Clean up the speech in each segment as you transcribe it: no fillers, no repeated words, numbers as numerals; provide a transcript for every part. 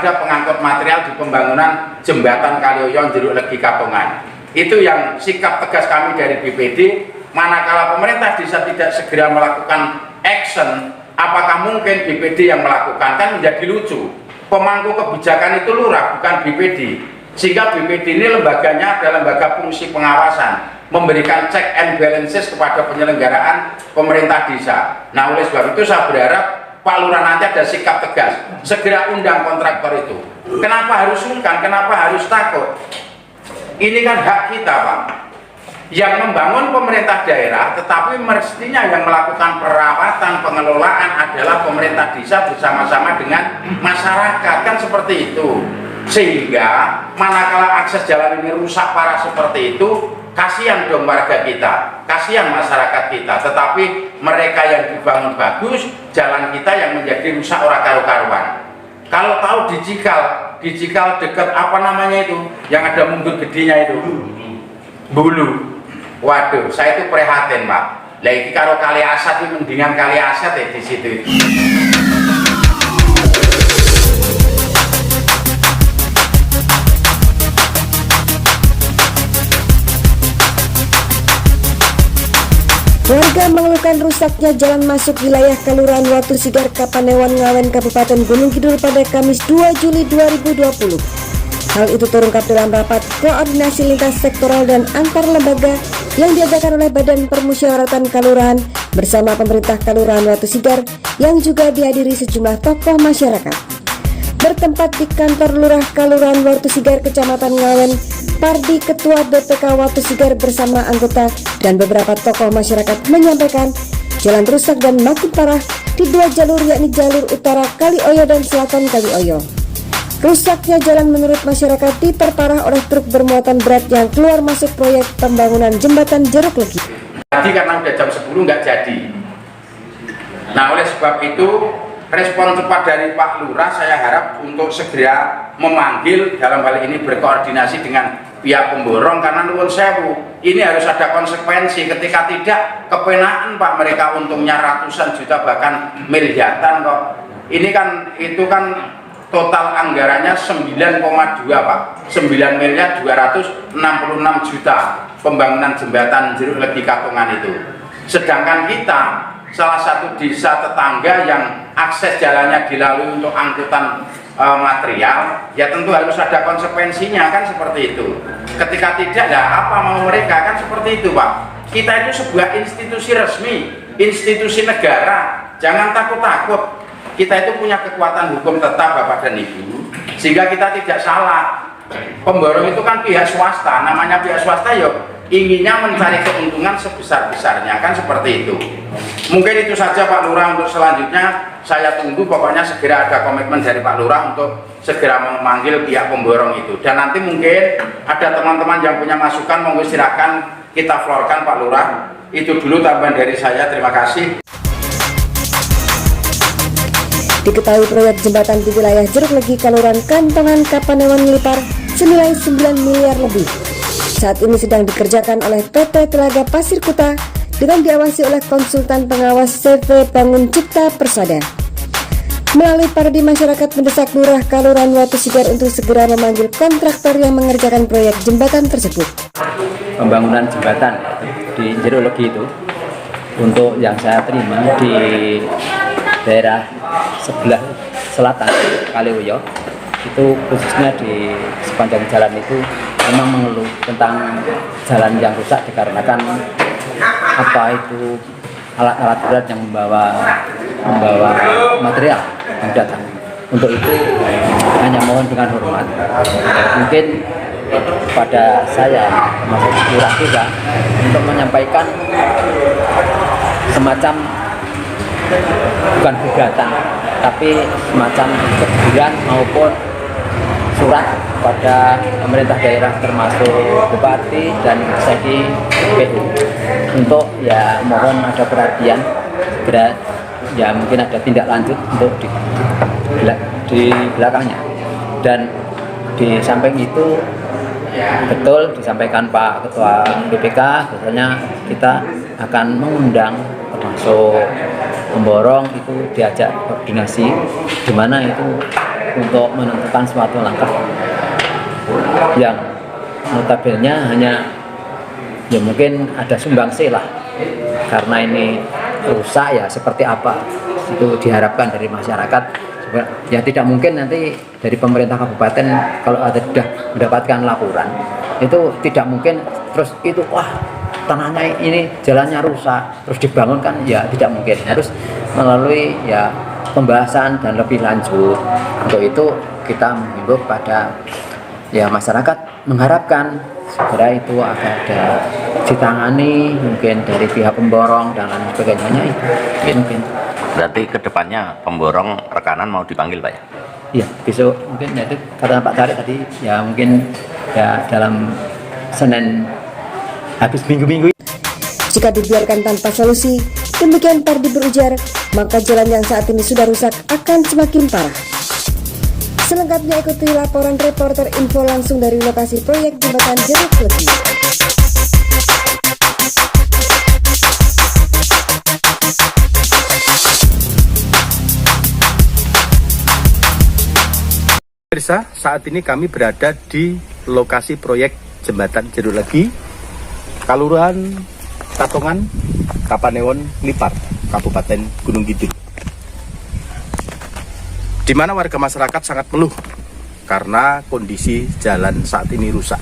ada pengangkut material di pembangunan jembatan Kalioyo Jeruk Legi Katongan. Itu yang sikap tegas kami dari BPD. Manakala pemerintah desa tidak segera melakukan action, apakah mungkin BPD yang melakukan? Kan menjadi lucu. Pemangku kebijakan itu lurah, bukan BPD. Sehingga BPD ini lembaganya adalah lembaga fungsi pengawasan, memberikan check and balances kepada penyelenggaraan pemerintah desa. Nah, oleh sebab itu saya berharap Pak Lurah nanti ada sikap tegas, segera undang kontraktor itu. Kenapa harus sungkan? Kenapa harus takut? Ini kan hak kita, Pak. Yang membangun pemerintah daerah, tetapi mestinya yang melakukan perawatan, pengelolaan adalah pemerintah desa bersama-sama dengan masyarakat, kan seperti itu. Sehingga manakala akses jalan ini rusak parah seperti itu, kasihan dong warga kita, kasihan masyarakat kita. Tetapi mereka yang dibangun bagus, jalan kita yang menjadi rusak ora karu-karuan. Kalau tahu Dijikal dekat apa namanya itu, yang ada mundur gedenya itu, Bulu. Waduh, saya itu prihatin, Pak. Lagi karo Kali Asad itu mendingan Kali Asad ya di situ. Warga mengeluhkan rusaknya jalan masuk wilayah Kelurahan Watu Sigar, Kapanewon, Ngawen, Kabupaten Gunung Kidul pada Kamis 2 Juli 2020. Hal itu terungkap dalam rapat koordinasi lintas sektoral dan antar lembaga yang diadakan oleh Badan Permusyawaratan Kelurahan bersama pemerintah Kelurahan Watu Sigar yang juga dihadiri sejumlah tokoh masyarakat. Bertempat di kantor Lurah Kelurahan Watu Sigar, Kecamatan Ngawen, Pardi, Ketua BPK Watu Sigar bersama anggota dan beberapa tokoh masyarakat menyampaikan jalan rusak dan makin parah di dua jalur, yakni jalur utara Kalioyo dan selatan Kalioyo. Rusaknya jalan menurut masyarakat diperparah oleh truk bermuatan berat yang keluar masuk proyek pembangunan jembatan Jeruk Legi. Tadi karena udah jam 10 nggak jadi. Nah, oleh sebab itu respon cepat dari Pak Lurah saya harap untuk segera memanggil, dalam hal ini berkoordinasi dengan pihak pemborong, karena nuwun sewu, ini harus ada konsekuensi. Ketika tidak, kepenaan Pak, mereka untungnya ratusan juta bahkan miliaran kok. Ini kan, itu kan total anggarannya 9,2 Pak, 9.266 juta pembangunan jembatan Jeruk Legi Katongan itu. Sedangkan kita salah satu desa tetangga yang akses jalannya dilalui untuk angkutan material, ya tentu harus ada konsekuensinya, kan seperti itu. Ketika tidak, ya apa mau mereka, kan seperti itu Pak. Kita itu sebuah institusi resmi, institusi negara, jangan takut-takut. Kita itu punya kekuatan hukum tetap Bapak dan Ibu, sehingga kita tidak salah. Pemborong itu kan pihak swasta, namanya pihak swasta yuk inginnya mencari keuntungan sebesar-besarnya, kan seperti itu. Mungkin itu saja Pak Lurah, untuk selanjutnya saya tunggu, pokoknya segera ada komitmen dari Pak Lurah untuk segera memanggil pihak pemborong itu. Dan nanti mungkin ada teman-teman yang punya masukan, monggo silakan kita florkan Pak Lurah. Itu dulu tambahan dari saya, terima kasih. Diketahui proyek jembatan di wilayah Jeruk Legi, Kelurahan Kantongan, Kapanewon, Lipar senilai 9 miliar lebih. Saat ini sedang dikerjakan oleh PT Telaga Pasir Kuta dengan diawasi oleh konsultan pengawas CV Bangun Cipta Persada. Melalui Pardi, masyarakat mendesak Lurah Kelurahan Watu Sigar untuk segera memanggil kontraktor yang mengerjakan proyek jembatan tersebut. Pembangunan jembatan di Jeruk Legi itu, untuk yang saya terima di daerah sebelah selatan Kalioyo, itu khususnya di sepanjang jalan itu memang mengeluh tentang jalan yang rusak dikarenakan apa itu alat-alat berat yang membawa material yang datang. Untuk itu hanya mohon dengan hormat, mungkin pada saya termasuk Lurah juga untuk menyampaikan semacam bukan gugatan, tapi semacam teguran maupun surat pada pemerintah daerah termasuk Bupati dan Seki PU untuk ya mohon ada perhatian segera, ya mungkin ada tindak lanjut untuk di belakangnya. Dan di samping itu betul disampaikan Pak Ketua BPK, biasanya kita akan mengundang termasuk pemborong itu diajak koordinasi, di mana itu untuk menentukan suatu langkah yang notabene hanya ya mungkin ada sumbangsih lah, karena ini rusak ya seperti apa itu diharapkan dari masyarakat. Ya tidak mungkin nanti dari pemerintah kabupaten kalau ada sudah mendapatkan laporan itu tidak mungkin terus itu wah tanahnya ini jalannya rusak terus dibangunkan, ya tidak mungkin, harus melalui ya pembahasan dan lebih lanjut. Untuk itu kita menghimbau pada ya masyarakat, mengharapkan segera itu akan ada ditangani mungkin dari pihak pemborong dan lain sebagainya itu mungkin. Berarti kedepannya pemborong rekanan mau dipanggil Pak ya? Iya, besok mungkin ya itu kata Pak Tarik tadi ya mungkin ya dalam Senin habis minggu-minggu. Jika dibiarkan tanpa solusi, demikian Pardi berujar, maka jalan yang saat ini sudah rusak akan semakin parah. Selengkapnya ikuti laporan reporter info langsung dari lokasi proyek jembatan Jeruk Legi. Pemirsa, saat ini kami berada di lokasi proyek jembatan Jeruk Legi, Kelurahan Tatongan, Kapanewon, Lipar, Kabupaten Gunung Kidul, di mana warga masyarakat sangat mengeluh karena kondisi jalan saat ini rusak.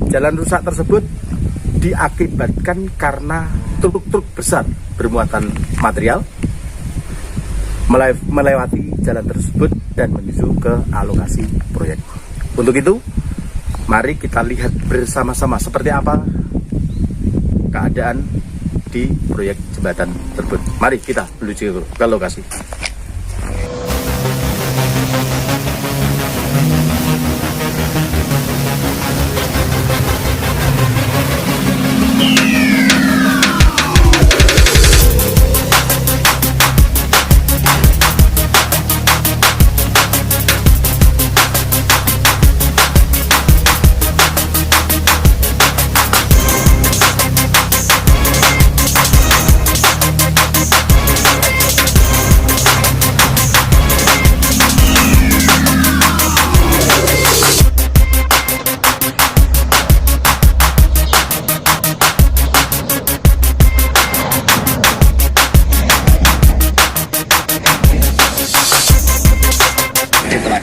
Jalan rusak tersebut diakibatkan karena truk-truk besar bermuatan material melewati jalan tersebut dan menuju ke alokasi proyek. Untuk itu, mari kita lihat bersama-sama seperti apa keadaan di proyek jembatan tersebut. Mari kita menuju ke lokasi.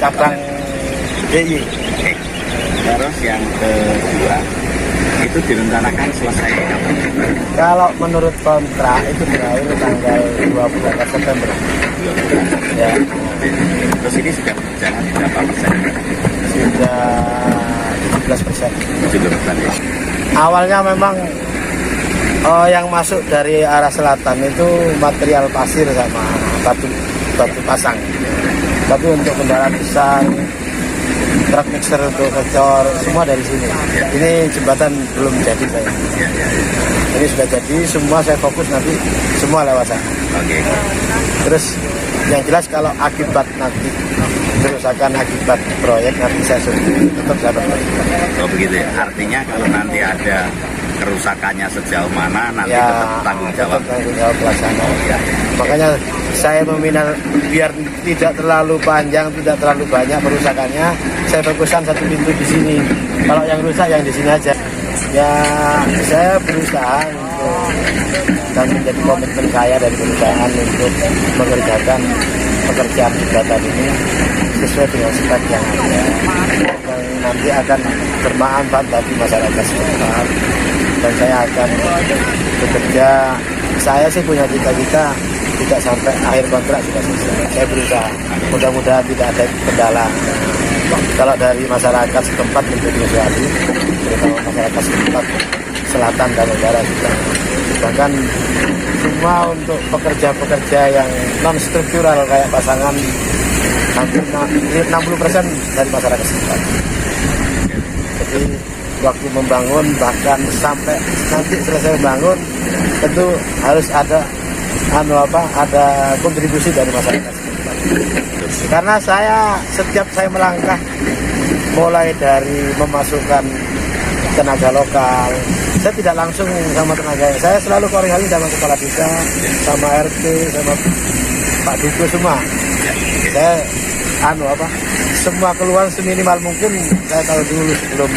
Cabang DIY. Terus yang kedua itu direncanakan selesai kapan? Kalau menurut kontrak itu berakhir tanggal 28 September. Ya. Terus ini sudah berjalan berapa persen? Sudah 17%. 17% ya. Awalnya memang yang masuk dari arah selatan itu material pasir sama batu pasang. Tapi untuk kendaraan besar, truk mixer untuk ngecor, semua dari sini. Ini jembatan belum jadi saya. Ini sudah jadi, semua saya fokus nanti semua lewat sana. Oke. Terus yang jelas kalau akibat nanti kerusakan akibat proyek nanti saya suruh tetap saya berkelanjutan. Oh begitu ya. Artinya kalau nanti ada kerusakannya sejauh mana nanti Ya, tetap tanggung jawab. tetap tanggung jawab pelaksana. Makanya saya meminta biar tidak terlalu panjang, tidak terlalu banyak perusakannya, saya fokuskan satu pintu di sini. Kalau yang rusak yang di sini aja. Ya saya berusaha untuk dan menjadi komitmen saya dari perusahaan untuk mengerjakan pekerjaan jembatan ini sesuai dengan spek yang ada, yang nanti akan bermanfaat bagi masyarakat setempat. Dan saya akan bekerja, saya sih punya cita-cita tidak sampai akhir kontrak sudah selesai. Saya berusaha, mudah-mudahan tidak ada kendala. Kalau dari masyarakat setempat menjadi sekali, terutama masyarakat setempat selatan dan utara juga. Bahkan semua untuk pekerja-pekerja yang non struktural kayak pasangan hampir 60% dari masyarakat setempat. Jadi waktu membangun bahkan sampai nanti selesai membangun tentu harus ada ada kontribusi dari masyarakat setempat. Karena setiap saya melangkah mulai dari memasukkan tenaga lokal, saya tidak langsung sama tenaga, saya selalu koordinasi sama kepala desa, sama RT, sama Pak Duku semua. Saya semua keluhan seminimal mungkin saya tahu dulu sebelum